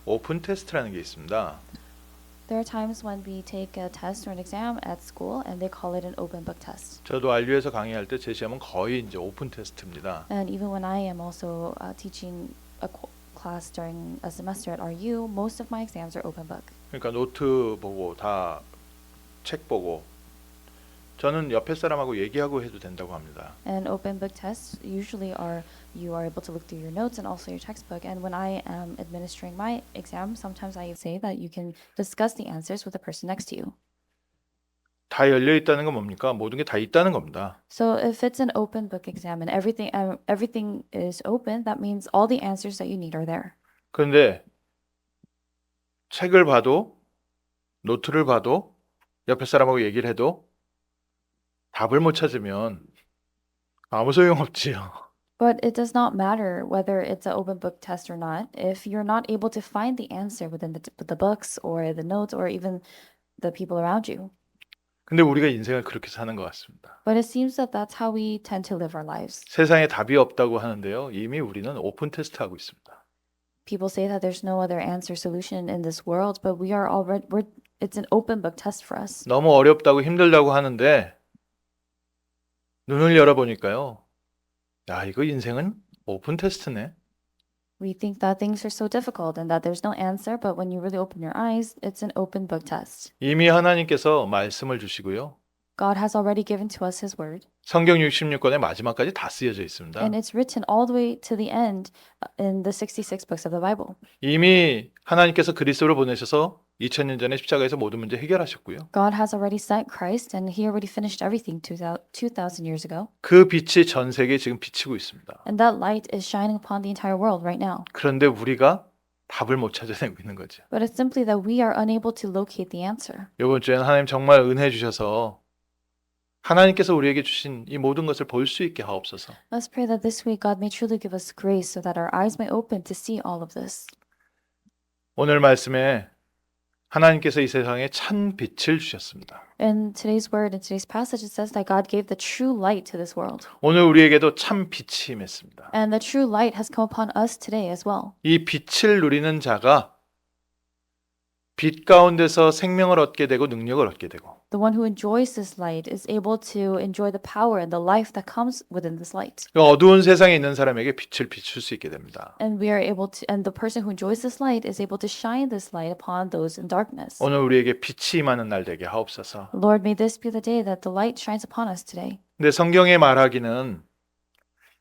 오픈 테스트라는 게 있습니다. There are times when we take a test or an exam at school and they call it an open book test. 저도 알류에서 강의할 때 제 시험은 거의 이제 오픈 테스트입니다. And even when I am also teaching a class during a semester at RU, most of my exams are open book. 그러니까 노트 보고 다 책 보고 저는 옆에 사람하고 얘기하고 해도 된다고 합니다. And open book tests usually are you are able to look through your notes and also your textbook. And when I am administering my exam, sometimes I say that you can discuss the answers with the person next to you. 다 열려 있다는 건 뭡니까? 모든 게 다 있다는 겁니다. So if it's an open book exam and everything is open, that means all the answers that you need are there. 그런데 책을 봐도 노트를 봐도 옆에 사람하고 얘기를 해도 답을 못 찾으면 아무 소용없지요. But it does not matter whether it's an open book test or not. If you're not able to find the answer within the books or the notes or even the people around you. 근데 우리가 인생을 그렇게 사는 것 같습니다. But it seems that that's how we tend to live our lives. 세상에 답이 없다고 하는데요. 이미 우리는 오픈 테스트 하고 있습니다. People say that there's no other answer solution in this world, but it's an open book test for us. 너무 어렵다고 힘들다고 하는데 눈을 열어보니까요. 야, 이거 인생은 오픈 테스트네. We think that things are so difficult and that there's no answer, but when you really open your eyes, it's an open book test. 이미 하나님께서 말씀을 주시고요. God has already given to us His word, 성경 66권의 마지막까지 다 쓰여져 있습니다. and it's written all the way to the end in the 66 books of the Bible. 이미 하나님께서 그리스도를 보내셔서 2000년 전에 십자가에서 모든 문제 해결하셨고요. God has already sent Christ, and He already finished everything 2,000 years ago. 그 빛이 전 세계에 지금 비치고 있습니다. And that light is shining upon the entire world right now. 그런데 우리가 답을 못 찾아내고 있는 거죠. But it's simply that we are unable to locate the answer. 이번 주에는 하나님 정말 은혜 주셔서 하나님께서 우리에게 주신 이 모든 것을 볼 수 있게 하옵소서. Let's pray that this week God may truly give us grace so that our eyes may open to see all of this. 오늘 말씀에 하나님께서 이 세상에 찬 빛을 주셨습니다. In today's word, in today's passage, it says that God gave the true light to this world. 오늘 우리에게도 참 빛이 임했습니다. And the true light has come upon us today as well. 이 빛을 누리는 자가 빛 가운데서 생명을 얻게 되고 능력을 얻게 되고 The one who enjoys this light is able to enjoy the power and the life that comes within this light. 어두운 세상에 있는 사람에게 빛을 비출 수 있게 됩니다. And we are able to, and the person who enjoys this light is able to shine this light upon those in darkness. 오늘 우리에게 빛이 임하는 날 되게 하옵소서. Lord, may this be the day that the light shines upon us today. 근데 성경에 말하기는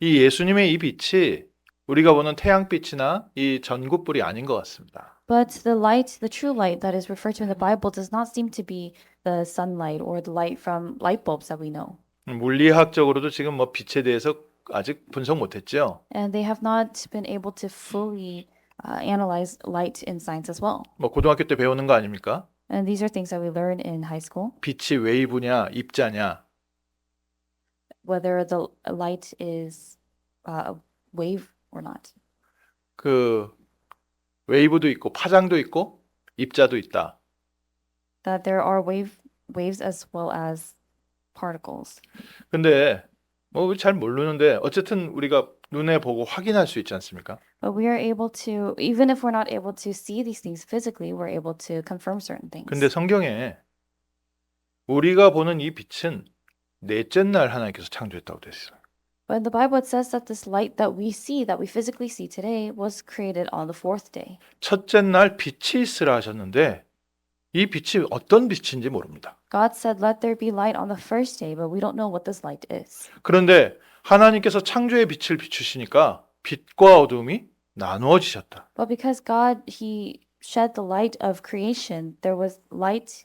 이 예수님의 이 빛이 우리가 보는 태양빛이나 이 전구불이 아닌 것 같습니다. But the light, the true light that is referred to in the Bible does not seem to be the sunlight or the light from light bulbs that we know. 물리학적으로도 지금 뭐 빛에 대해서 아직 분석 못했죠. And they have not been able to fully analyze light in science as well. 뭐 고등학교 때 배우는 거 아닙니까? And these are things that we learn in high school. 빛이 웨이브냐 입자냐. Whether the light is a wave or not. 그 웨이브도 있고 파장도 있고 입자도 있다. That there are waves as well as particles. 근데 뭐 잘 모르는데 어쨌든 우리가 눈에 보고 확인할 수 있지 않습니까? But we are able to, even if we're not able to see these things physically, we're able to confirm certain things. 근데 성경에 우리가 보는 이 빛은 넷째 날 하나님께서 창조했다고 되어 있어요. But in the Bible it says that this light that we see, that we physically see today, was created on the fourth day. 첫째 날 빛이 있으라 하셨는데 이 빛이 어떤 빛인지 모릅니다. God said, "Let there be light" on the first day, but we don't know what this light is. 그런데 하나님께서 창조의 빛을 비추시니까 빛과 어둠이 나누어지셨다. But because God, He shed the light of creation, there was light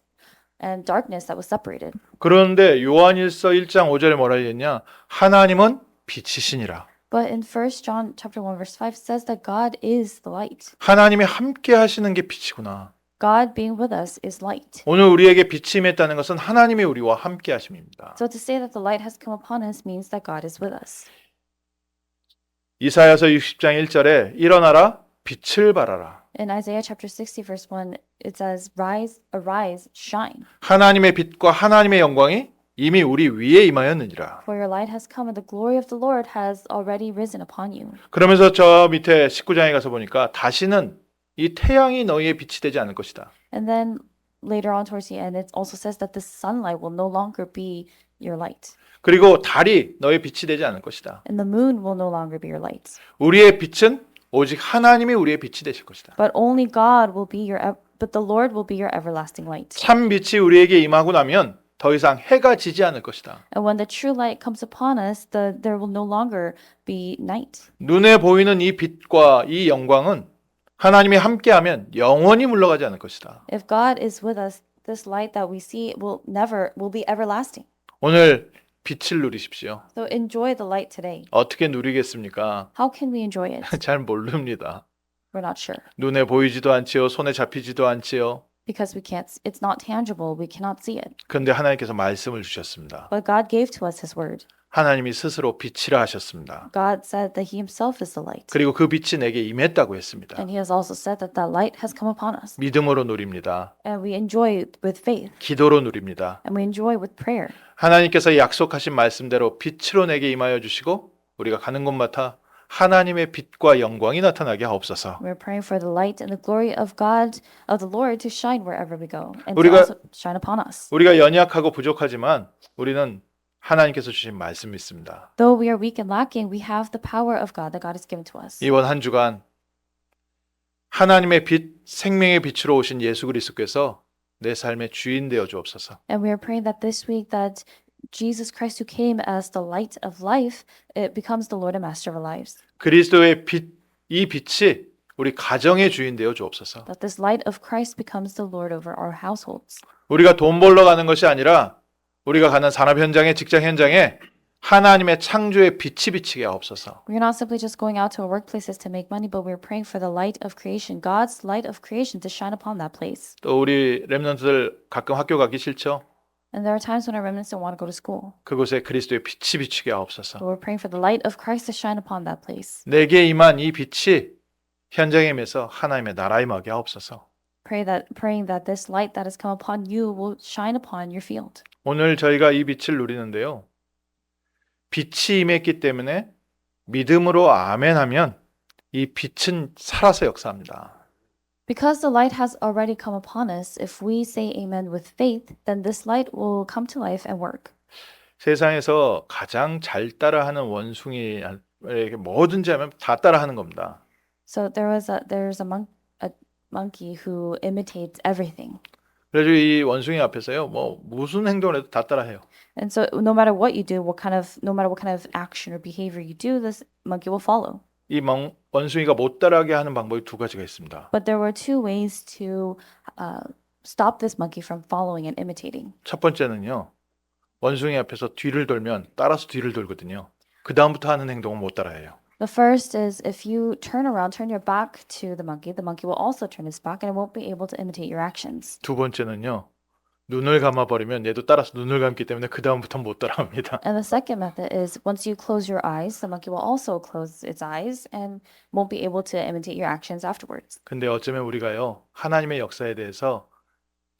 and darkness that was separated. 그런데 요한일서 1장 5절에 뭐라 했냐? 하나님은 빛이시니라. But in 1 John chapter 1 verse 5 says that God is the light. 하나님이 함께 하시는 게 빛이구나. God being with us is light. 오늘 우리에게 빛이 임했다는 것은 하나님이 우리와 함께 하심입니다. So to say that the light has come upon us means that God is with us. 이사야서 60장 1절에 일어나라 빛을 발하라. In Isaiah chapter 60 verse 1 it says rise, arise, shine. 하나님의 빛과 하나님의 영광이 이미 우리 위에 임하였느니라. For your light has come and the glory of the Lord has already risen upon you. 그러면서 저 밑에 19장에 가서 보니까 다시는 이 태양이 너희의 빛이 되지 않을 것이다. And then later on towards the end, it also says that the sunlight will no longer be your light. 그리고 달이 너의 빛이 되지 않을 것이다. And the moon will no longer be your light. 우리의 빛은 오직 하나님이 우리의 빛이 되실 것이다. But only God will be but the Lord will be your everlasting light. 참 빛이 우리에게 임하고 나면 더 이상 해가 지지 않을 것이다. And when the true light comes upon us, there will no longer be night. 눈에 보이는 이 빛과 이 영광은 하나님이 함께하면 영원히 물러가지 않을 것이다. If God is with us, this light that we see will be everlasting. 오늘 빛을 누리십시오. So enjoy the light today. 어떻게 누리겠습니까? How can we enjoy it? 잘 모릅니다. We're not sure. 눈에 보이지도 않지요. 손에 잡히지도 않지요. Because it's not tangible, we cannot see it. 그런데 하나님께서 말씀을 주셨습니다. But God gave to us His word. 하나님이 스스로 빛이라 하셨습니다. God said that He Himself is the light. 그리고 그 빛이 내게 임했다고 했습니다. And He has also said that that light has come upon us. 믿음으로 누립니다. And we enjoy it with faith. 기도로 누립니다. And we enjoy with prayer. 하나님께서 약속하신 말씀대로 빛으로 내게 임하여 주시고 우리가 가는 곳마다 하나님의 빛과 영광이 나타나게 하옵소서. We're praying for the light and the glory of God, of the Lord, to shine wherever we go, and to 우리가- also shine upon us. 우리가 연약하고 부족하지만 우리는 하나님께서 주신 말씀 믿습니다. Though we are weak and lacking, we have the power of God that God has given to us. 이번 한 주간 하나님의 빛, 생명의 빛으로 오신 예수 그리스도께서 내 삶의 주인 되어 주옵소서. And we are praying that this week that Jesus Christ, who came as the light of life, it becomes the Lord and Master of our lives. 그리스도의 빛, 이 빛이 우리 가정의 주인 되어 주옵소서. That this light of Christ becomes the Lord over our households. 우리가 돈 벌러 가는 것이 아니라 우리가 가는 산업 현장에, 직장 현장에 하나님의 창조의 빛이 비치게 하옵소서. We're not simply just going out to our workplaces to make money, but we're praying for the light of creation, God's light of creation, to shine upon that place. 또 우리 렘넌트들 가끔 학교 가기 싫죠? And there are times when our remnants don't want to go to school. 그곳에 그리스도의 빛이 비치게 하옵소서. But we're praying for the light of Christ to shine upon that place. 내게 임한 이 빛이 현장에 임해서 하나님의 나라에 임하게 하옵소서. Praying that this light that has come upon you will shine upon your field. 오늘 저희가 이 빛을 누리는데요. 빛이 임했기 때문에 믿음으로 아멘하면 이 빛은 살아서 역사합니다. Because the light has already come upon us, if we say amen with faith, then this light will come to life and work. 세상에서 가장 잘 따라하는 원숭이에게 뭐든지 하면 다 따라하는 겁니다. So there's a monkey who imitates everything. 그래서 이 원숭이 앞에서요, 뭐 무슨 행동을 해도 다 따라해요. And so no matter what you do, no matter what kind of action or behavior you do, this monkey will follow. 이 원숭이가 못 따라하게 하는 방법이 두 가지가 있습니다. But there were two ways to stop this monkey from following and imitating. 첫 번째는요, 원숭이 앞에서 뒤를 돌면 따라서 뒤를 돌거든요. 그 다음부터 하는 행동은 못 따라해요. The first is if you turn your back to the monkey will also turn his back and it won't be able to imitate your actions. 두 번째는요, 눈을 감아버리면 얘도 따라서 눈을 감기 때문에 그 다음부터 못 따라합니다. And the second method is once you close your eyes, the monkey will also close its eyes and won't be able to imitate your actions afterwards. 근데 어쩌면 우리가요, 하나님의 역사에 대해서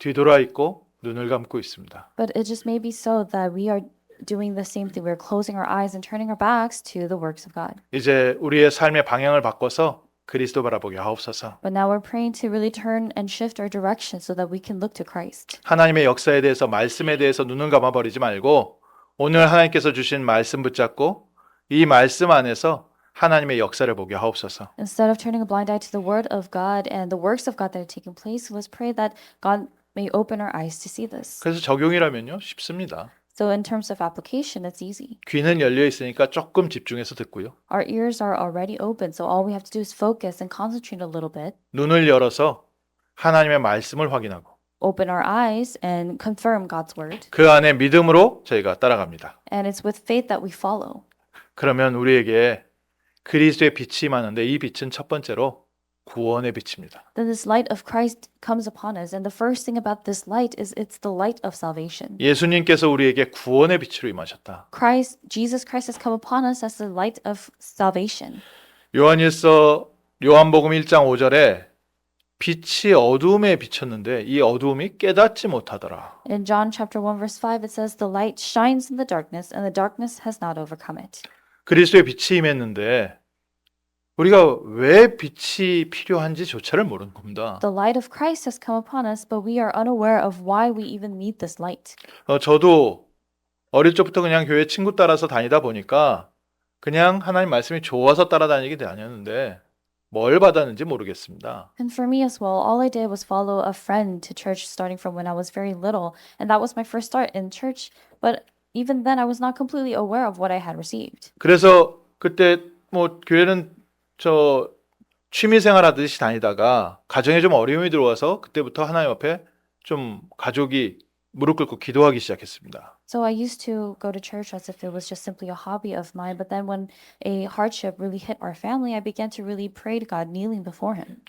뒤돌아 있고 눈을 감고 있습니다. But it just may be so that we are doing the same thing. We're closing our eyes and turning our backs to the works of God. 이제 우리의 삶의 방향을 바꿔서 그리스도 바라보게 하옵소서. But now we're praying to really turn and shift our direction so that we can look to Christ. 하나님의 역사에 대해서, 말씀에 대해서 눈을 감아버리지 말고 오늘 하나님께서 주신 말씀 붙잡고 이 말씀 안에서 하나님의 역사를 보게 하옵소서. Instead of turning a blind eye to the word of God and the works of God that are taking place, let's pray that God may open our eyes to see this. 그래서 적용이라면요, 쉽습니다. So in terms of application, it's easy. 귀는 열려 있으니까 조금 집중해서 듣고요. Our ears are already open, so all we have to do is focus and concentrate a little bit. 눈을 열어서 하나님의 말씀을 확인하고 Open our eyes and confirm God's word. 그 안에 믿음으로 저희가 따라갑니다. And it's with faith that we follow. 그러면 우리에게 그리스도의 빛이 임하는데 이 빛은 첫 번째로 구원의 빛입니다. Then this light of Christ comes upon us, and the first thing about this light is it's the light of salvation. 예수님께서 우리에게 구원의 빛으로 임하셨다. Jesus Christ has come upon us as the light of salvation. 요한복음 1장 5절에 빛이 어두움에 비쳤는데 이 어두움이 깨닫지 못하더라. In John chapter 1 verse 5 it says the light shines in the darkness and the darkness has not overcome it. 그리스도의 빛이 임했는데 우리가 왜 빛이 필요한지조차를 모르는 겁니다. The light of Christ has come upon us, but we are unaware of why we even need this light. 저도 어릴 적부터 그냥 교회 친구 따라서 다니다 보니까 그냥 하나님 말씀이 좋아서 따라다니게 다녔는데 뭘 받았는지 모르겠습니다. And for me as well, all I did was follow a friend to church starting from when I was very little, and that was my first start in church. But even then, I was not completely aware of what I had received. 그래서 그때 뭐 교회는 저 취미생활 하듯이 다니다가 가정에 좀 어려움이 들어와서 그때부터 하나님 앞에 좀 가족이 무릎 꿇고 기도하기 시작했습니다. So I used to go to church as if it was just simply a hobby of mine, but then when a hardship really hit our family, I began to really pray to God, kneeling before Him.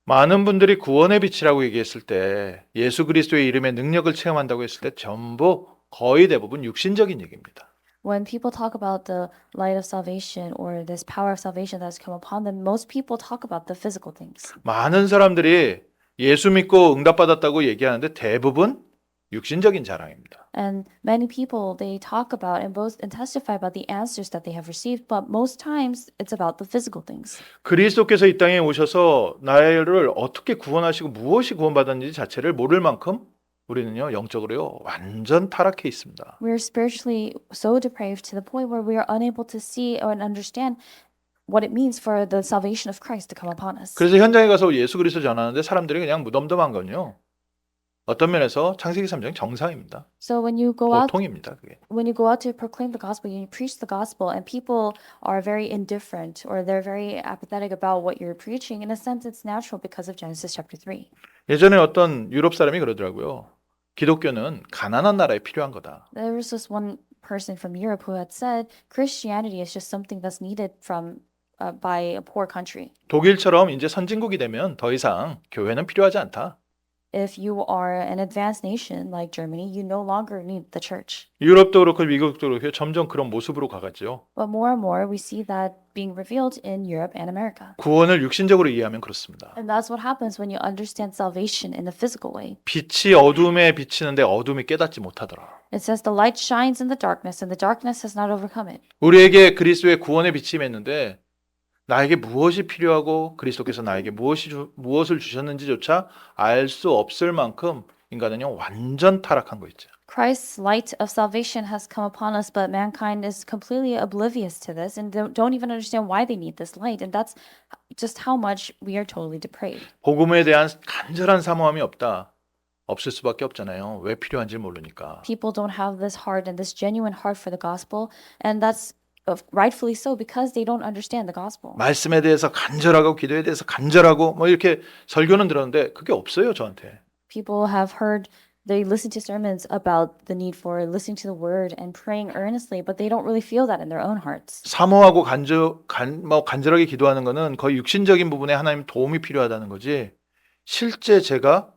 많은 분들이 구원의 빛이라고 얘기했을 때 예수 그리스도의 이름의 능력을 체험한다고 했을 때 전부 거의 대부분 육신적인 얘기입니다. When people talk about the light of salvation or this power of salvation that has come upon them, most people talk about the physical things. 많은 사람들이 예수 믿고 응답받았다고 얘기하는데 대부분 육신적인 자랑입니다. And many people, they talk about and boast and testify about the answers that they have received, but most times it's about the physical things. 그리스도께서 이 땅에 오셔서 나를 어떻게 구원하시고 무엇이 구원받았는지 자체를 모를 만큼 우리는요 영적으로요 완전 타락해 있습니다. We're spiritually so depraved to the point where we are unable to see or understand what it means for the salvation of Christ to come upon us. 그래서 현장에 가서 예수 그리스도 전하는데 사람들이 그냥 무덤덤한 건요. 어떤 면에서 창세기 3장 정상입니다. So when you go out 보통입니다. 그게. to proclaim the gospel, you preach the gospel, and people are very indifferent or they're very apathetic about what you're preaching. In a sense, it's natural because of Genesis chapter 3. 예전에 어떤 유럽 사람이 그러더라고요. 기독교는 가난한 나라에 필요한 거다. There was this one person from Europe who had said Christianity is just something that's needed by a poor country. 독일처럼 이제 선진국이 되면 더 이상 교회는 필요하지 않다. If you are an advanced nation like Germany, you no longer need the church. 유럽도 그렇고 미국도 그렇고 점점 그런 모습으로 가가지요. But more and more, we see that being revealed in Europe and America. 구원을 육신적으로 이해하면 그렇습니다. And that's what happens when you understand salvation in a physical way. 빛이 어둠에 비치는데 어둠이 깨닫지 못하더라. It says the light shines in the darkness, and the darkness has not overcome it. 우리에게 그리스도의 구원의 빛이 임했는데 나에게 무엇이 필요하고 그리스도께서 나에게 무엇을 주셨는지조차 알 수 없을 만큼 인간은요 완전 타락한 거 있죠. Christ's light of salvation has come upon us, but mankind is completely oblivious to this and don't even understand why they need this light. And that's just how much we are totally depraved. 복음에 대한 간절한 사모함이 없을 수밖에 없잖아요. 왜 필요한지 모르니까. People don't have this heart and this genuine heart for the gospel, and that's rightfully so because they don't understand the gospel. 말씀에 대해서 간절하고 기도에 대해서 간절하고 뭐 이렇게 설교는 들었는데 그게 없어요 저한테. People have heard, they listen to sermons about the need for listening to the word and praying earnestly, but they don't really feel that in their own hearts. 사모하고 간절하게 기도하는 거는 거의 육신적인 부분에 하나님 도움이 필요하다는 거지. 실제 제가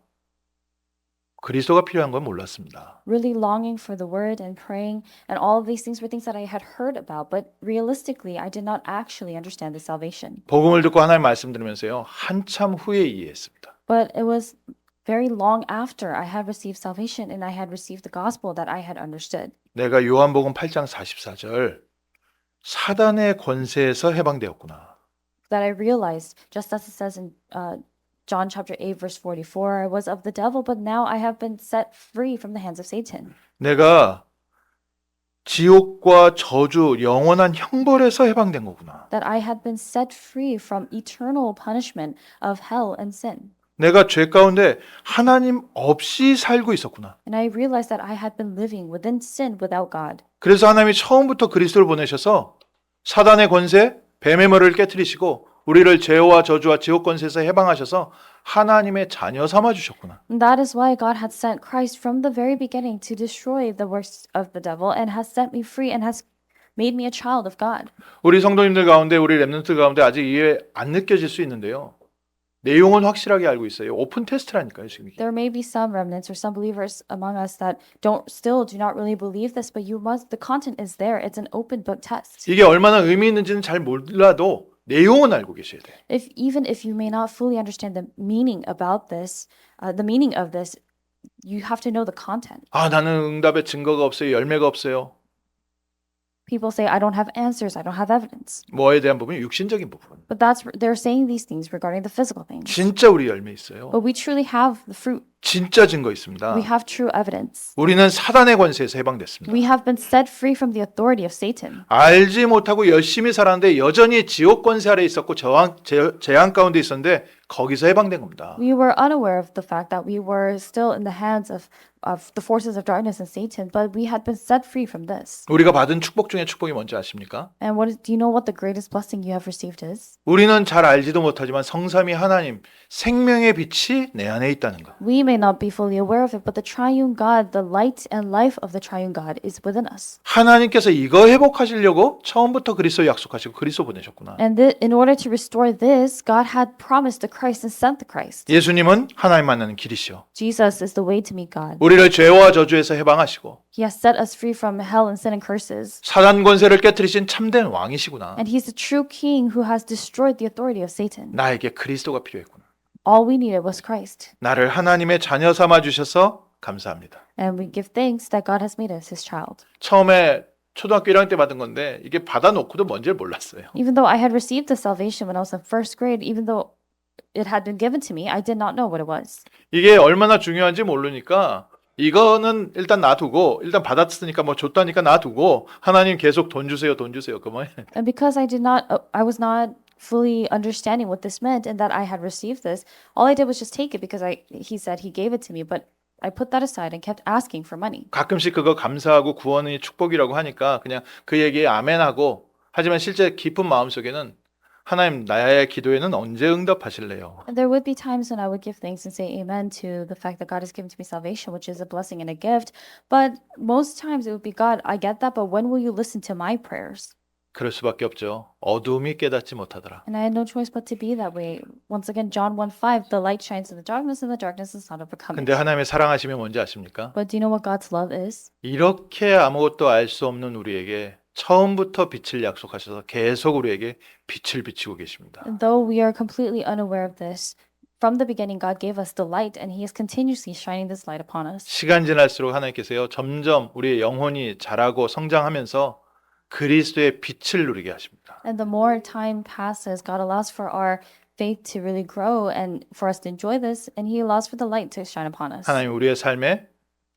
그리스도가 필요한 건 몰랐습니다. Really longing for the word and praying and all of these things were things that I had heard about, but realistically, I did not actually understand the salvation. 복음을 듣고 하나님 말씀 들으면서요. 한참 후에 이해했습니다. But it was very long after I had received salvation and I had received the gospel that I had understood. 내가 요한복음 8장 44절 사단의 권세에서 해방되었구나. That I realized, just as it says in John chapter 8 verse 44, I was of the devil, but now I have been set free from the hands of Satan. 내가 지옥과 저주, 영원한 형벌에서 해방된 거구나. That I had been set free from eternal punishment of hell and sin. 내가 죄 가운데 하나님 없이 살고 있었구나. And I realized that I had been living within sin without God. 그래서 하나님이 처음부터 그리스도를 보내셔서 사단의 권세, 뱀의 머리를 깨트리시고 우리를 죄와 저주와 지옥 권세에서 해방하셔서 하나님의 자녀 삼아 주셨구나. And that is why God had sent Christ from the very beginning to destroy the works of the devil and has set me free and has made me a child of God. 우리 성도님들 가운데 우리 랩런트 가운데 아직 이해 안 느껴질 수 있는데요. 내용은 확실하게 알고 있어요. 오픈 테스트라니까요, 지금 이게. There may be some remnants or some believers among us that do not really believe this, but the content is there. It's an open book test. 이게 얼마나 의미 있는지는 잘 몰라도 내용은 알고 계셔야 돼. Even if you may not fully understand the meaning about this, the meaning of this, you have to know the content. 아, 나는 응답의 증거가 없어요. 열매가 없어요. People say, I don't have answers, I don't have evidence. 뭐에 대한 부분이 육신적인 부분. But they're saying these things regarding the physical things. 진짜 우리 열매 있어요. But we truly have the fruit. 진짜 증거 있습니다. We have true evidence. 우리는 사단의 권세에서 해방됐습니다. We have been set free from the authority of Satan. 알지 못하고 열심히 살았는데 여전히 지옥 권세 아래 있었고 재앙 가운데 있었는데 거기서 해방된 겁니다. We were unaware of the fact that we were still in the hands of the forces of darkness and Satan, but we had been set free from this. 우리가 받은 축복 중에 축복이 뭔지 아십니까? And do you know what the greatest blessing you have received is? 우리는 잘 알지도 못하지만 성삼위 하나님 생명의 빛이 내 안에 있다는 것. We may not be fully aware of it, but the triune God, the light and life of the triune God is within us. 하나님께서 이거 회복하시려고 처음부터 그리스도 약속하시고 그리스도 보내셨구나. And in order to restore this, God had promised the Christ and sent the Christ. 예수님은 하나님 만나는 길이시오. Jesus is the way to meet God. 우리를 죄와 저주에서 해방하시고 He has set us free from hell and sin and curses. 사단 권세를 깨뜨리신 참된 왕이시구나. And he's the true king who has destroyed the authority of Satan. 나에게 그리스도가 필요했구나. All we needed was Christ. 나를 하나님의 자녀 삼아 주셔서 감사합니다. And we give thanks that God has made us his child. 처음에 초등학교 1학년 때 받은 건데 이게 받아놓고도 뭔지를 몰랐어요. Even though I had received the salvation when I was in first grade, even though it had been given to me, I did not know what it was. 이게 얼마나 중요한지 모르니까 이거는 일단 놔두고 일단 받았으니까 뭐 줬다니까 놔두고 하나님 계속 돈 주세요 그만. And because I was not fully understanding what this meant and that I had received this, all I did was just take it because he said he gave it to me, but I put that aside and kept asking for money. 가끔씩 그거 감사하고 구원의 축복이라고 하니까 그냥 그 얘기에 아멘하고 하지만 실제 깊은 마음속에는 하나님 나의 기도에는 언제 응답하실래요? And there would be times when I would give thanks and say amen to the fact that God has given to me salvation, which is a blessing and a gift. But most times it would be, God, I get that, but when will you listen to my prayers? 그럴 수밖에 없죠. 어둠이 깨닫지 못하더라. And I had no choice but to be that way. Once again, John 1:5, the light shines in the darkness and the darkness is not overcome it. 근데 하나님의 사랑하심이 뭔지 아십니까? But do you know what God's love is? 이렇게 아무것도 알 수 없는 우리에게 처음부터 빛을 약속하셔서 계속 우리에게 빛을 비치고 계십니다. And though we are completely unaware of this, from the beginning God gave us the light and he is continuously shining this light upon us. 시간 지날수록 하나님께서요 점점 우리의 영혼이 자라고 성장하면서 그리스도의 빛을 누리게 하십니다. And the more time passes, God allows for our faith to really grow and for us to enjoy this, and he allows for the light to shine upon us. 하나님 우리의 삶에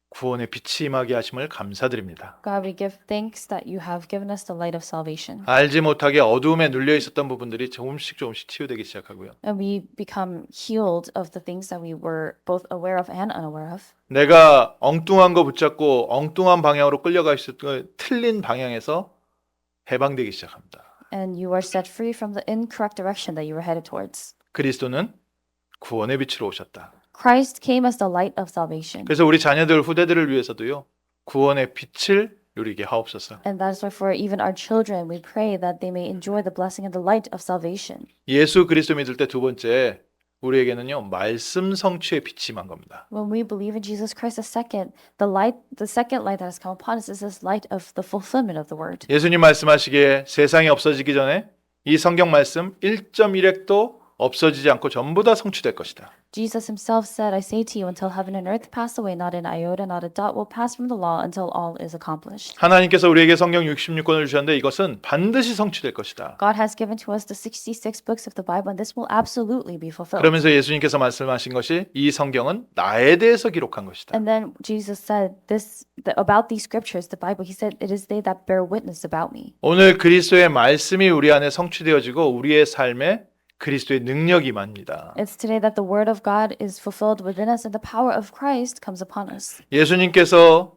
구원의 빛이 임하게 하심을 감사드립니다. God, we give thanks that you have given us the light of salvation. 알지 못하게 어두움에 눌려 있었던 부분들이 조금씩 치유되기 시작하고요. And we become healed of the things that we were both aware of and unaware of. 내가 엉뚱한 거 붙잡고 엉뚱한 방향으로 끌려가 있었던 틀린 방향에서 해방되기 시작합니다. And you are set free from the incorrect direction that you were headed towards. 그리스도는 구원의 빛으로 오셨다. Christ came as the light of salvation. 그래서 우리 자녀들 후대들을 위해서도요. 구원의 빛을 누리게 하옵소서. And that is why for even our children, we pray that they may enjoy the blessing and the light of salvation. 예수 그리스도 믿을 때 두 번째 우리에게는요. 말씀 성취의 빛이 임한 겁니다. When we believe in Jesus Christ, the second light that has come upon us is this light of the fulfillment of the word. 예수님 말씀하시기에 세상이 없어지기 전에 이 성경 말씀 1.1획도 없어지지 않고 전부 다 성취될 것이다. Jesus himself said, I say to you, until heaven and earth pass away, not an iota, not a dot will pass from the law until all is accomplished. 하나님께서 우리에게 성경 66권을 주셨는데 이것은 반드시 성취될 것이다. God has given to us the 66 books of the Bible, and this will absolutely be fulfilled. 그러면서 예수님께서 말씀하신 것이 이 성경은 나에 대해서 기록한 것이다. And then Jesus said about these scriptures, the Bible, he said, it is they that bear witness about me. 오늘 그리스도의 말씀이 우리 안에 성취되어지고 우리의 삶에 그리스도의 능력이 임합니다. It's today that the word of God is fulfilled within us and the power of Christ comes upon us. 예수님께서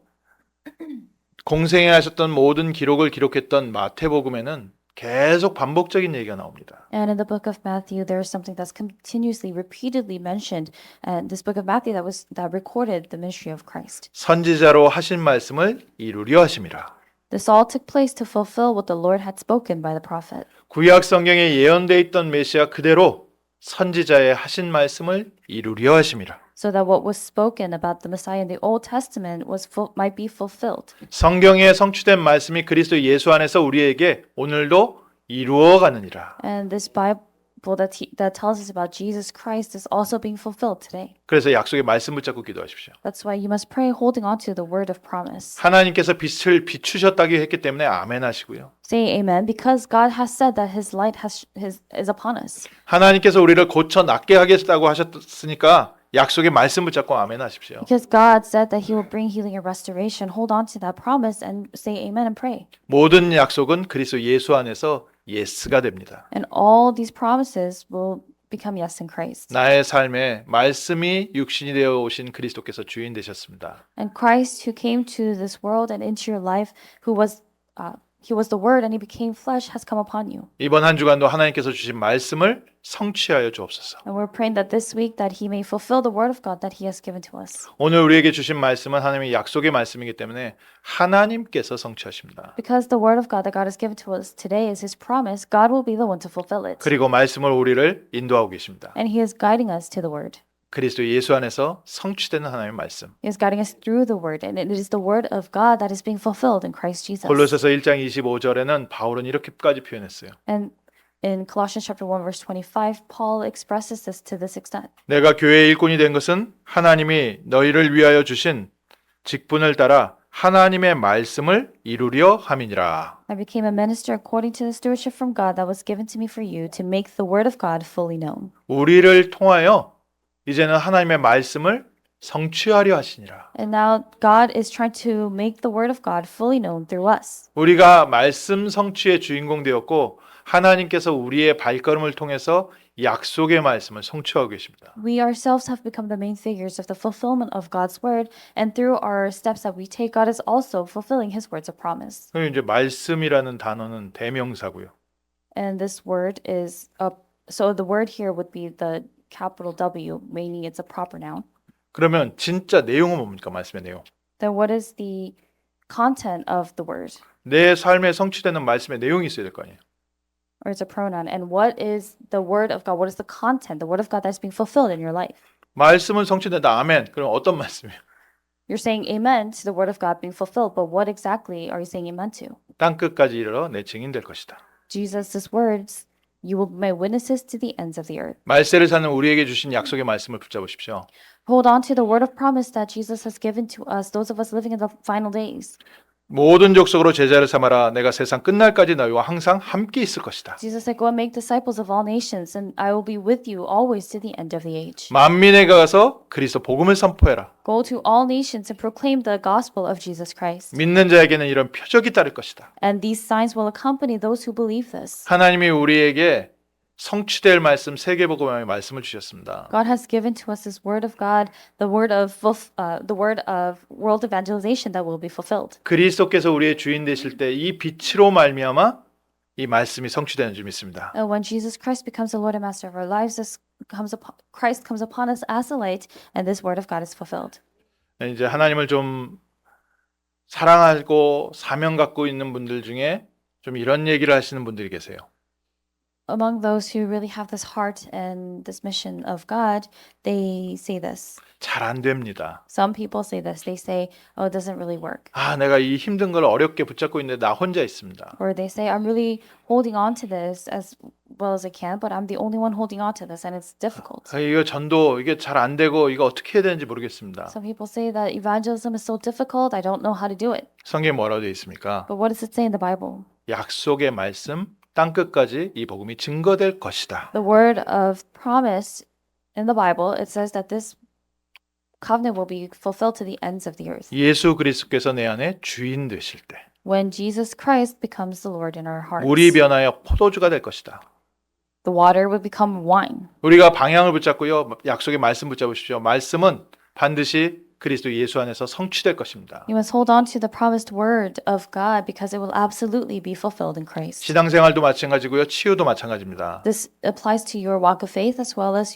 공생에 하셨던 모든 기록을 기록했던 마태복음에는 계속 반복적인 얘기가 나옵니다. And in the book of Matthew, there is something that's continuously, repeatedly mentioned. And this book of Matthew that recorded the ministry of Christ. 선지자로 하신 말씀을 이루려 하심이라. This all took place to fulfill what the Lord had spoken by the prophet. 구약 성경에 예언돼 있던 메시아 그대로 선지자의 하신 말씀을 이루려 하심이라. So that what was spoken about the Messiah in the Old Testament might be fulfilled. 성경에 성취된 말씀이 그리스도 예수 안에서 우리에게 오늘도 이루어 가느니라. And that tells us about Jesus Christ is also being fulfilled today. 그래서 약속의 말씀 붙잡고 기도하십시오. That's why you must pray holding on to the word of promise. 하나님께서 빛을 비추셨다고 했기 때문에 아멘 하시고요. Say amen because God has said that his light is upon us. 하나님께서 우리를 고쳐 낫게 하겠다고 하셨으니까 약속의 말씀 붙잡고 아멘 하십시오. Because God said that he will bring healing and restoration. Hold on to that promise and say amen and pray. 모든 약속은 그리스도 예수 안에서 예스가 됩니다. And all these promises will become yes in Christ. 나의 삶에 말씀이 육신이 되어 오신 그리스도께서 주인 되셨습니다. And Christ who came to this world and into your life, he was the word and he became flesh has come upon you. 이번 한 주간도 하나님께서 주신 말씀을 성취하여 주옵소서. And we're praying that this week that he may fulfill the word of God that he has given to us. 오늘 우리에게 주신 말씀은 하나님의 약속의 말씀이기 때문에 하나님께서 성취하십니다. Because the word of God that God has given to us today is his promise, God will be the one to fulfill it. 그리고 말씀을 우리를 인도하고 계십니다. And he is guiding us to the word. 그리스도 예수 안에서 성취되는 하나님의 말씀. He is guiding us through the word, and it is the word of God that is being fulfilled in Christ Jesus. 골로새서 1장 25절에는 바울은 이렇게까지 표현했어요. And in Colossians chapter 1 verse 25, Paul expresses this to this extent. 내가 교회의 일꾼이 된 것은 하나님이 너희를 위하여 주신 직분을 따라 하나님의 말씀을 이루려 함이니라. I became a minister according to the stewardship from God that was given to me for you to make the word of God fully known. 우리를 통하여 이제는 하나님의 말씀을 성취하려 하시니라. And now God is trying to make the word of God fully known through us. 우리가 말씀 성취의 주인공 되었고 하나님께서 우리의 발걸음을 통해서 약속의 말씀을 성취하고 계십니다. We ourselves have become the main figures of the fulfillment of God's word, and through our steps that we take, God is also fulfilling his words of promise. 그럼 이제 말씀이라는 단어는 대명사고요. And this word is so the word here would be the capital W, meaning it's a proper noun. 그러면 진짜 내용은 뭡니까? 말씀의 내용. Then what is the content of the word? 내 삶에 성취되는 말씀의 내용이 있어야 될 거 아니에요. Or it's a pronoun. And what is the word of God? What is the content, the word of God that's being fulfilled in your life? 말씀은 성취된다. 아멘. 그럼 어떤 말씀이에요? You're saying amen to the word of God being fulfilled, but what exactly are you saying amen to? 땅 끝까지 이르러 내 증인 될 것이다. Jesus' words, you will be my witnesses to the ends of the earth. 말세를 사는 우리에게 주신 약속의 말씀을 붙잡으십시오. Hold on to the word of promise that Jesus has given to us, those of us living in the final days. 모든 족속으로 제자를 삼아라. 내가 세상 끝날까지 너희와 항상 함께 있을 것이다. Jesus said, go and make disciples of all nations, and I will be with you always to the end of the age. 만민에 가서 그리스도 복음을 선포해라. Go to all nations and proclaim the gospel of Jesus Christ. 믿는 자에게는 이런 표적이 따를 것이다. And these signs will accompany those who believe this. 하나님이 우리에게 성취될 말씀 세계복음의 말씀을 주셨습니다. God has given to us His word of God, the word of world evangelization that will be fulfilled. 그리스도께서 우리의 주인 되실 때 이 빛으로 말미암아 이 말씀이 성취되는 줄 믿습니다. And when Jesus Christ becomes the Lord and Master of our lives, Christ comes upon us as a light, and this word of God is fulfilled. 이제 하나님을 좀 사랑하고 사명 갖고 있는 분들 중에 좀 이런 얘기를 하시는 분들이 계세요. Among those who really have this heart and this mission of God, they say this. 잘 안 됩니다. Some people say this. They say, oh, it doesn't really work. 아, 내가 이 힘든 걸 어렵게 붙잡고 있는데 나 혼자 있습니다. Or they say, I'm really holding on to this as well as I can, but I'm the only one holding on to this and it's difficult. 아, 이거 전도 이게 잘 안 되고 이거 어떻게 해야 되는지 모르겠습니다. Some people say that evangelism is so difficult, I don't know how to do it. 성경에 뭐라고 되어 있습니까? But what does it say in the Bible? 약속의 말씀 땅 끝까지 이 복음이 증거될 것이다. The word of promise in the Bible, it says that this covenant will be fulfilled to the ends of the earth. 예수 그리스도께서 내 안에 주인 되실 때 When Jesus Christ becomes the Lord in our hearts, 물이 변하여 포도주가 될 것이다. the water will become wine. 우리가 방향을 붙잡고요. 약속의 말씀 붙잡으십시오. 말씀은 반드시 그리스도 예수 안에서 성취될 것입니다. You must hold on to the promised word of God because it will absolutely be fulfilled in Christ. 신앙생활도 마찬가지고요. 치유도 마찬가지입니다. This applies to your walk of faith as well as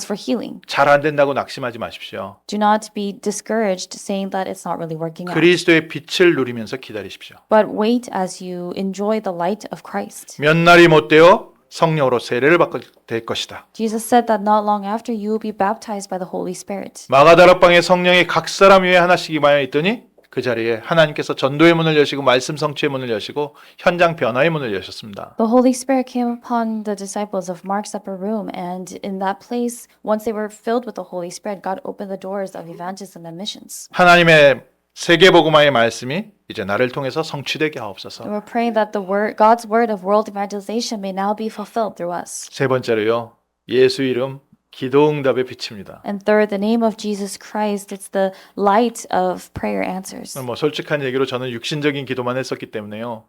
for healing. 잘 안 된다고 낙심하지 마십시오. Do not be discouraged saying that it's not really working out. 그리스도의 빛을 누리면서 기다리십시오. But wait as you enjoy the light of Christ. 몇 날이 못 되어 성령으로 세례를 받게 될 것이다. Jesus said that not long after you will be baptized by the Holy Spirit. 마가다락방에 성령이 각 사람 위에 하나씩 임하여 있더니 그 자리에 하나님께서 전도의 문을 여시고 말씀 성취의 문을 여시고 현장 변화의 문을 여셨습니다. The Holy Spirit came upon the disciples of Mark's upper room, and in that place, once they were filled with the Holy Spirit, God opened the doors of evangelism and missions. 하나님의 세계복음화의 말씀이 이제 나를 통해서 성취되게 And 하옵소서. we're praying that God's word of world evangelization may now be fulfilled through us. 세 번째로요. 예수 이름 기도응답의 빛입니다. And third, the name of Jesus Christ, it's the light of prayer answers. 뭐 솔직한 얘기로 저는 육신적인 기도만 했었기 때문에요.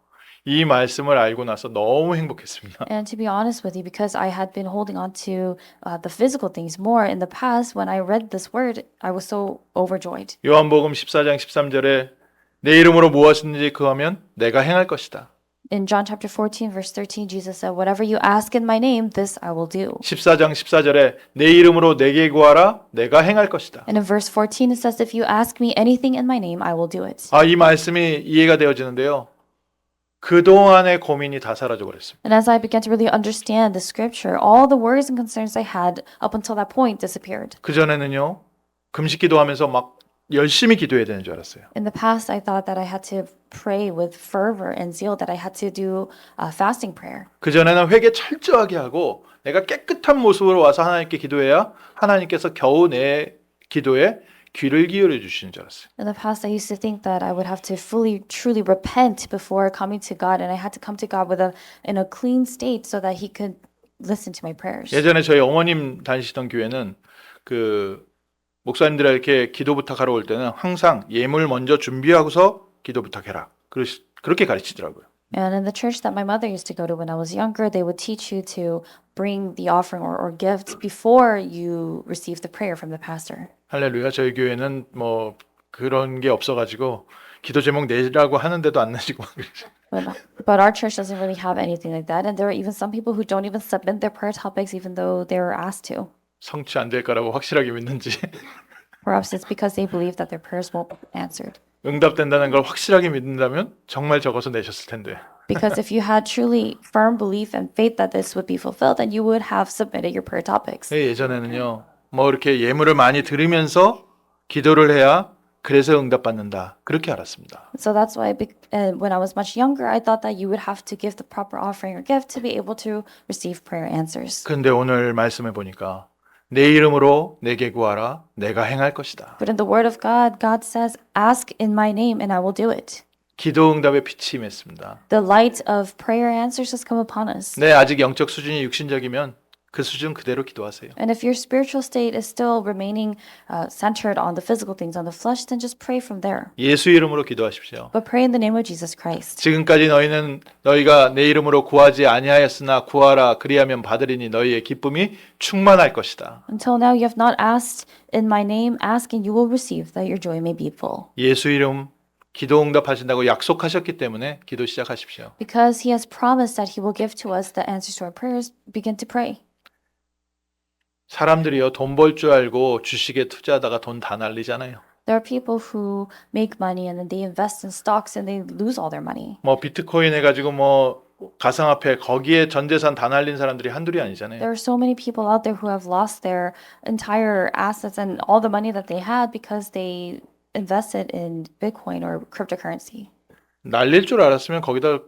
이 말씀을 알고 나서 너무 행복했습니다. And to be honest with you, because I had been holding on to the physical things more in the past, when I read this word, I was so overjoyed. 요한복음 14장 13절에 내 이름으로 무엇이든지 구하면 내가 행할 것이다. In John chapter 14, verse 13, Jesus said, "Whatever you ask in my name, this I will do." 14장 14절에 내 이름으로 내게 구하라 내가 행할 것이다. And in verse 14, it says, "If you ask me anything in my name, I will do it." 이 말씀이 이해가 되어지는데요. 그동안의 고민이 다 사라져 버렸습니다. And as I began to really understand the scripture, all the worries and concerns I had up until that point disappeared. 그전에는요. 금식 기도하면서 막 열심히 기도해야 되는 줄 알았어요. In the past, I thought that I had to pray with fervor and zeal, that I had to do fasting prayer. 그전에는 회개 철저하게 하고 내가 깨끗한 모습으로 와서 하나님께 기도해야 하나님께서 겨우 내 기도에 귀를 기울여 주시는 줄 알았어요. In the past, I used to think that I would have to fully, truly repent before coming to God, and I had to come to God in a clean state so that He could listen to my prayers. 예전에 저희 어머님 다니시던 교회는 그 목사님들 이렇게 기도 부탁하러 올 때는 항상 예물 먼저 준비하고서 기도 부탁해라. 그렇게 가르치더라고요. And in the church that my mother used to go to when I was younger, they would teach you to bring the offering or gift before you receive the prayer from the pastor. 할렐루야. 저희 교회는 뭐 그런 게 없어가지고 기도 제목 내라고 하는데도 안 내시고 But our church doesn't really have anything like that. And there are even some people who don't even submit their prayer topics even though they were asked to. 성취 안 될 거라고 확실하게 믿는지 Perhaps it's because they believe that their prayers won't be answered. 응답된다는 걸 확실하게 믿는다면 정말 적어서 내셨을 텐데. Because if you had truly firm belief and faith that this would be fulfilled, then you would have submitted your prayer topics. 예전에는요. 뭐 이렇게 예물을 많이 드리면서 기도를 해야 그래서 응답받는다. 그렇게 알았습니다. So that's why when I was much younger, I thought that you would have to give the proper offering or gift to be able to receive prayer answers. 그런데 오늘 말씀해 보니까 내 이름으로 내게 구하라 내가 행할 것이다. But in the word of God, God says, "Ask in my name and I will do it." 기도 응답의 빛이 임했습니다. The light of prayer answers has come upon us. 네, 아직 영적 수준이 육신적이면 그 수준 그대로 기도하세요. And if your spiritual state is still remaining centered on the physical things, on the flesh, then just pray from there. 예수 이름으로 기도하십시오. But pray in the name of Jesus Christ. 지금까지 너희가 내 이름으로 구하지 아니하였으나 구하라 그리하면 받으리니 너희의 기쁨이 충만할 것이다. Until now you have not asked in my name, ask and you will receive, that your joy may be full. 예수 이름 기도 응답하신다고 약속하셨기 때문에 기도 시작하십시오. Because he has promised that he will give to us the answers to our prayers, begin to pray. 사람들이요 돈 벌 줄 알고 주식에 투자하다가 돈 다 날리잖아요. There are people who make money and then they invest in stocks and they lose all their money. 뭐 비트코인 해가지고 뭐 가상화폐 거기에 전 재산 다 날린 사람들이 한둘이 아니잖아요. There are so many people out there who have lost their entire assets and all the money that they had because they invested in Bitcoin or cryptocurrency. 날릴 줄 알았으면 거기다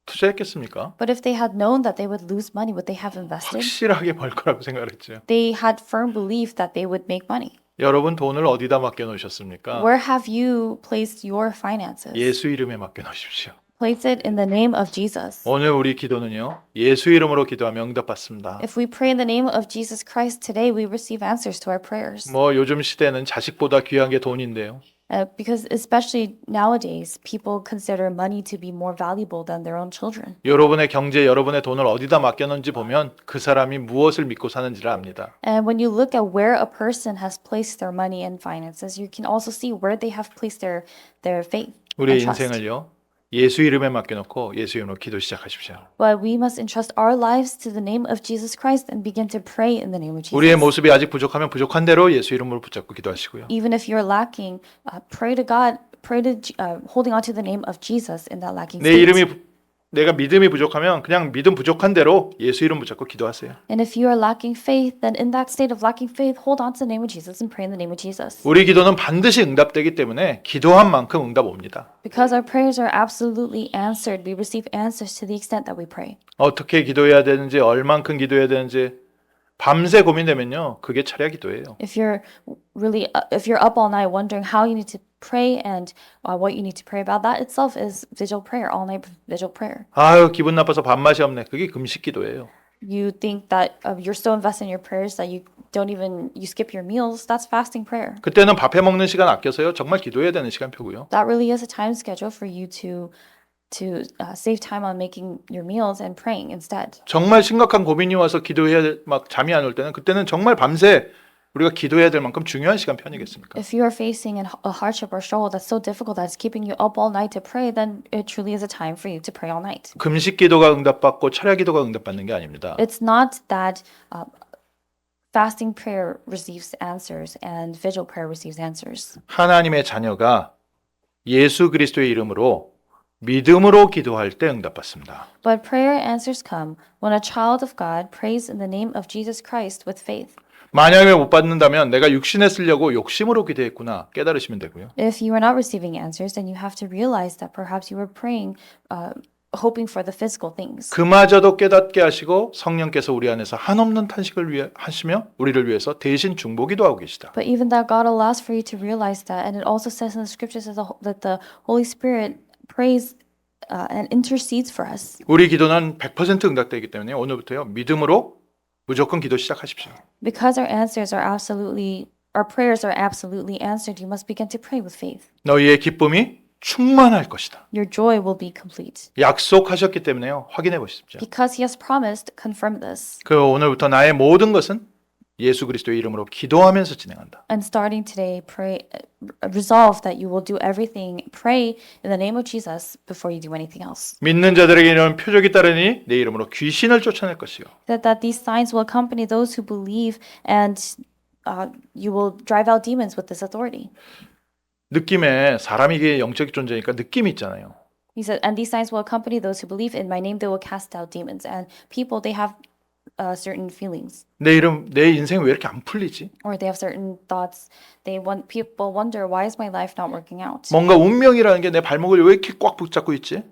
투자했겠습니까? But if they had known that they would lose money, would they have invested? 확실하게 벌 거라고 생각을 했죠. They had firm belief that they would make money. 여러분 돈을 어디다 맡겨 놓으셨습니까? Where have you placed your finances? 예수 이름에 맡겨 놓으십시오. Place it in the name of Jesus. 오늘 우리 기도는요. 예수 이름으로 기도하면 응답받습니다. If we pray in the name of Jesus Christ today, we receive answers to our prayers. 뭐 요즘 시대는 자식보다 귀한 게 돈인데요. Because especially nowadays, people consider money to be more valuable than their own children. 여러분의 경제, 여러분의 돈을 어디다 맡겨놓은지 보면 그 사람이 무엇을 믿고 사는지를 압니다. And when you look at where a person has placed their money and finances, you can also see where they have placed their faith 우리의 and trust. 인생을요. 예수 이름에 맡겨놓고 예수 이름으로 기도 시작하십시오. But we must entrust our lives to the name of Jesus Christ and begin to pray in the name of Jesus. 우리의 모습이 아직 부족하면 부족한 대로 예수 이름으로 붙잡고 기도하시고요. Even if you're lacking, pray to God, holding on to the name of Jesus in that lacking 내 state. 이름이 내가 믿음이 부족하면 그냥 믿음 부족한 대로 예수 이름 붙잡고 기도하세요. And if you are lacking faith, then in that state of lacking faith, hold on to the name of Jesus and pray in the name of Jesus. 우리 기도는 반드시 응답되기 때문에 기도한 만큼 응답 옵니다. Because our prayers are absolutely answered, we receive answers to the extent that we pray. 어떻게 기도해야 되는지, 얼만큼 기도해야 되는지 밤새 고민되면요, 그게 철야 기도예요. If you're up all night wondering how you need to pray and what you need to pray about, that itself is vigil prayer, all night vigil prayer. 아유, 기분 나빠서 밥맛이 없네. 그게 금식 기도예요. You think that you're so invested in your prayers that you skip your meals. That's fasting prayer. 그때는 밥해 먹는 시간 아껴서요, 정말 기도해야 되는 시간표고요. That really is a time schedule for you to save time on making your meals and praying instead. 정말 심각한 고민이 와서 기도해야 될, 막 잠이 안 올 때는 그때는 정말 밤새 우리가 기도해야 될 만큼 중요한 시간표 아니겠습니까? If you are facing a hardship or struggle that's so difficult that it's keeping you up all night to pray, then it truly is a time for you to pray all night. 금식 기도가 응답받고 철야 기도가 응답받는 게 아닙니다. It's not that fasting prayer receives answers and vigil prayer receives answers. 하나님의 자녀가 예수 그리스도의 이름으로 믿음으로 기도할 때 응답받습니다. But prayer answers come when a child of God prays in the name of Jesus Christ with faith. 만약에 못 받는다면 내가 육신에 쓰려고 욕심으로 기도했구나 깨달으시면 되고요. If you are not receiving answers, then you have to realize that perhaps you were praying, hoping for the physical things. 그마저도 깨닫게 하시고 성령께서 우리 안에서 한없는 탄식을 위해 하시며 우리를 위해서 대신 중보기도 하고 계시다. But even that God allows for you to realize that, and it also says in the scriptures that the Holy Spirit prays and intercedes for us. 우리 기도는 100% 응답되기 때문에 오늘부터요 믿음으로 무조건 기도 시작하십시오. Because our prayers are absolutely answered, you must begin to pray with faith. 너희의 기쁨이 충만할 것이다. Your joy will be complete. 약속하셨기 때문에요 확인해 보십시오. Because He has promised, confirm this. 그 오늘부터 나의 모든 것은 예수 그리스도의 이름으로 기도하면서 진행한다. And starting today, resolve that you will do everything, pray in the name of Jesus before you do anything else. 믿는 자들에게 이런 표적이 따르니 내 이름으로 귀신을 쫓아낼 것이요. That these signs will accompany those who believe, and you will drive out demons with this authority. 느낌에 사람이 이게 영적 존재니까 느낌이 있잖아요. He said, and these signs will accompany those who believe in my name. They will cast out demons. And people, they have certain feelings, 내 인생 왜 이렇게 안 풀리지? or they have certain thoughts. People wonder, why is my life not working out? 뭔가 운명이라는 게 내 발목을 왜 이렇게 꽉 붙잡고 있지?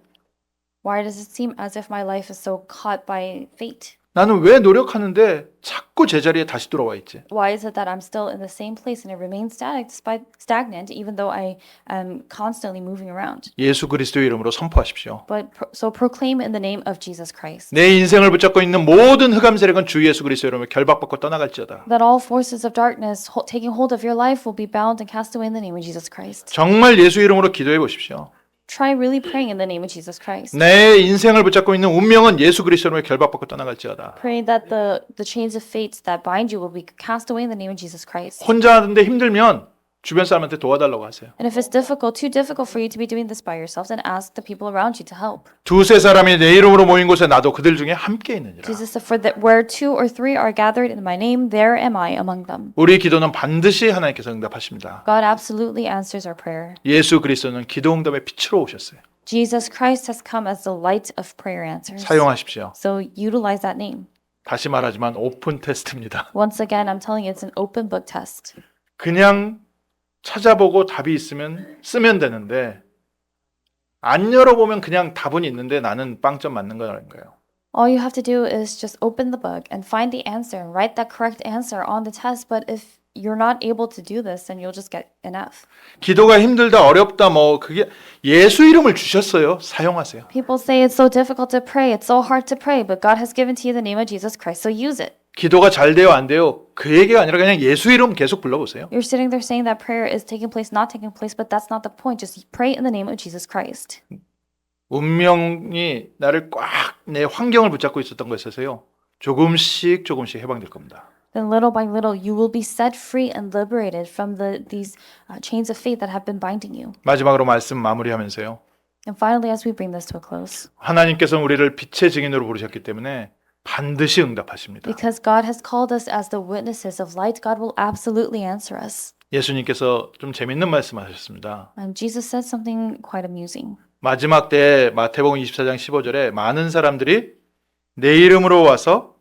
Why does it seem as if my life is so caught by fate? 나는 왜 노력하는데 자꾸 제자리에 다시 돌아와 있지? Why is it that I'm still in the same place and it remains stagnant, even though I am constantly moving around? 예수 그리스도의 이름으로 선포하십시오. So proclaim in the name of Jesus Christ. 내 인생을 붙잡고 있는 모든 흑암 세력은 주 예수 그리스도의 이름으로 결박받고 떠나갈지어다. That all forces of darkness taking hold of your life will be bound and cast away in the name of Jesus Christ. 정말 예수 이름으로 기도해 보십시오. Try really praying in the name of Jesus Christ. 내 인생을 붙잡고 있는 운명은 예수 그리스도의 이름으로 결박받고 떠나갈지어다. Pray that the chains of fate that bind you will be cast away in the name of Jesus Christ. 혼자 하는데 힘들면 주변 사람한테 도와달라고 하세요. And if it's too difficult for you to be doing this by yourself, then ask the people around you to help. 두세 사람이 내 이름으로 모인 곳에 나도 그들 중에 함께 있느니라. Jesus said, where 2 or 3 are gathered in my name, there am I among them. 우리 기도는 반드시 하나님께서 응답하십니다. God absolutely answers our prayer. 예수 그리스도는 기도 응답의 빛으로 오셨어요. Jesus Christ has come as the light of prayer answers. 사용하십시오. So utilize that name. 다시 말하지만 오픈 테스트입니다. Once again, I'm telling you, it's an open book test. 그냥 찾아보고 답이 있으면 쓰면 되는데 안 열어보면 그냥 답은 있는데 나는 빵점 맞는 거라는 거예요. All you have to do is just open the book and find the answer and write that correct answer on the test. But if you're not able to do this, then you'll just get an F. 기도가 힘들다 어렵다 뭐 그게 예수 이름을 주셨어요. 사용하세요. People say it's so difficult to pray, it's so hard to pray, but God has given to you the name of Jesus Christ, so use it. 기도가 잘 돼요 안 돼요 그 얘기가 아니라 그냥 예수 이름 계속 불러보세요. You're sitting there saying that prayer is taking place, not taking place, but that's not the point. Just pray in the name of Jesus Christ. 운명이 나를 꽉 내 환경을 붙잡고 있었던 것에서요. 조금씩 해방될 겁니다. Then little by little, you will be set free and liberated from these chains of fate that have been binding you. 마지막으로 말씀 마무리하면서요. And finally, as we bring this to a close, 하나님께서는 우리를 빛의 증인으로 부르셨기 때문에 반드시 응답하십니다. because God has called us as the witnesses of light, God will absolutely answer us. 예수님께서 좀 재밌는 말씀하셨습니다. And Jesus said something quite amusing. 마지막 때에 마태복음 24장 15절에 많은 사람들이 내 이름으로 와서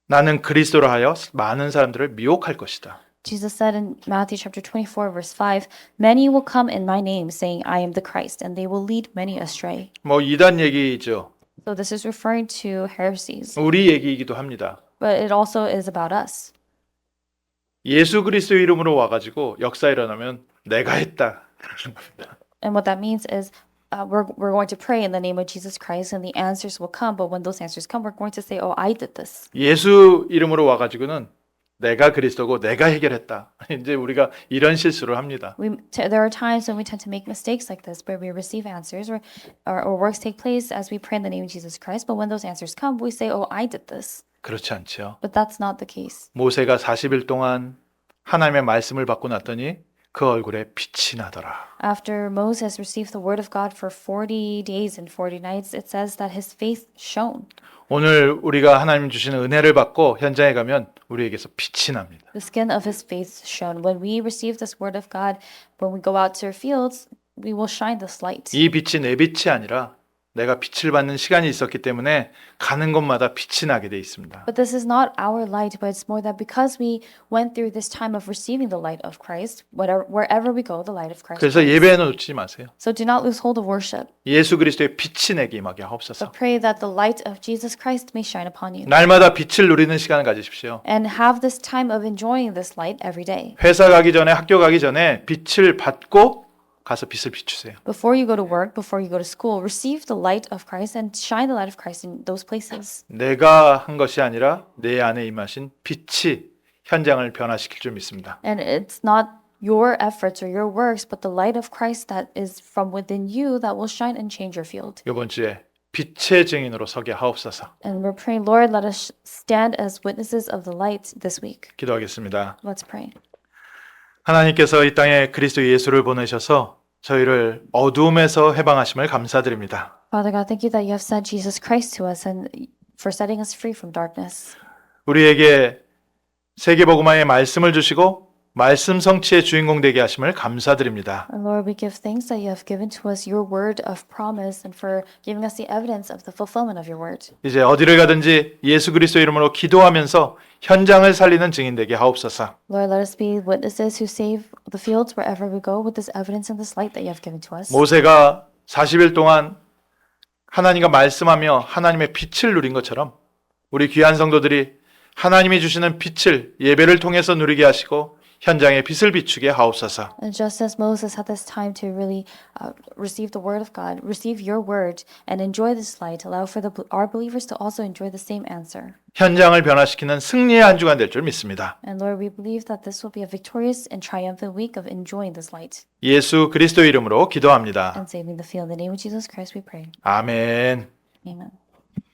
나는 그리스도라 하여 많은 사람들을 미혹할 것이다. Jesus said in Matthew chapter 24 verse 5, "Many will come in my name saying I am the Christ, and they will lead many astray." 뭐 이단 얘기죠. So this is referring to heresies, 우리 얘기이기도 합니다. but it also is about us. 예수 그리스도 이름으로 와가지고 역사 일어나면 내가 했다. And what that means is we're going to pray in the name of Jesus Christ and the answers will come, but when those answers come, we're going to say, "Oh, I did this." 예수 이름으로 와가지고는 내가 그리스도고 내가 해결했다. 이제 우리가 이런 실수를 합니다. There are times when we tend to make mistakes like this, where we receive answers or works take place as we pray in the name of Jesus Christ, but when those answers come, we say, "Oh, I did this." 그렇지 않죠. But that's not the case. 모세가 40일 동안 하나님의 말씀을 받고 났더니 그 얼굴에 빛이 나더라. After Moses received the word of God for 40 days and 40 nights, it says that his face shone. 오늘 우리가 하나님 주시는 은혜를 받고 현장에 가면 우리에게서 빛이 납니다. The skin of his face shone. When we receive this word of God, when we go out to our fields, we will shine this light. 이 빛이 내 빛이 아니라 내가 빛을 받는 시간이 있었기 때문에 가는 곳마다 빛이 나게 돼 있습니다. But this is not our light, but it's more that because we went through this time of receiving the light of Christ, wherever we go, the light of Christ. 그래서 shines. 예배에 놓치지 마세요. So do not lose hold of worship, 예수 그리스도의 빛이 내게 임하게 하옵소서. but pray that the light of Jesus Christ may shine upon you. 날마다 빛을 누리는 시간을 가지십시오. And have this time of enjoying this light every day. 회사 가기 전에 학교 가기 전에 빛을 받고 가서 빛을 비추세요. Before you go to work, before you go to school, receive the light of Christ and shine the light of Christ in those places. 내가 한 것이 아니라 내 안에 임하신 빛이 현장을 변화시킬 줄 믿습니다. And it's not your efforts or your works, but the light of Christ that is from within you that will shine and change your field. 이번 주에 빛의 증인으로 서게 하옵소서. And we're praying, Lord, let us stand as witnesses of the light this week. 기도하겠습니다. Let's pray. 하나님께서 이 땅에 그리스도 예수를 보내셔서 저희를 어두움에서 해방하심을 감사드립니다. Father God, thank you that you have sent Jesus Christ to us and for setting us free from darkness. 우리에게 세계복음화의 말씀을 주시고 말씀 성취의 주인공 되게 하심을 감사드립니다. And Lord, we give thanks that you have given to us your word of promise and for giving us the evidence of the fulfillment of your word. 이제 어디를 가든지 예수 그리스도 이름으로 기도하면서 현장을 살리는 증인 되게 하옵소서. Lord, let us be witnesses who save the fields wherever we go with this evidence and this light that you have given to us. 모세가 40일 동안 하나님과 말씀하며 하나님의 빛을 누린 것처럼 우리 귀한 성도들이 하나님이 주시는 빛을 예배를 통해서 누리게 하시고 현장에 빛을 비추게 하옵소서. And just as Moses had this time to really receive the word of God, receive your word and enjoy this light, allow for our believers to also enjoy the same answer. 현장을 변화시키는 승리의 한 주간 될 줄 믿습니다. And Lord, we believe that this will be a victorious and triumphant week of enjoying this light. 예수 그리스도 이름으로 기도합니다. And saving the field. In the name of Jesus Christ we pray. 아멘. Amen.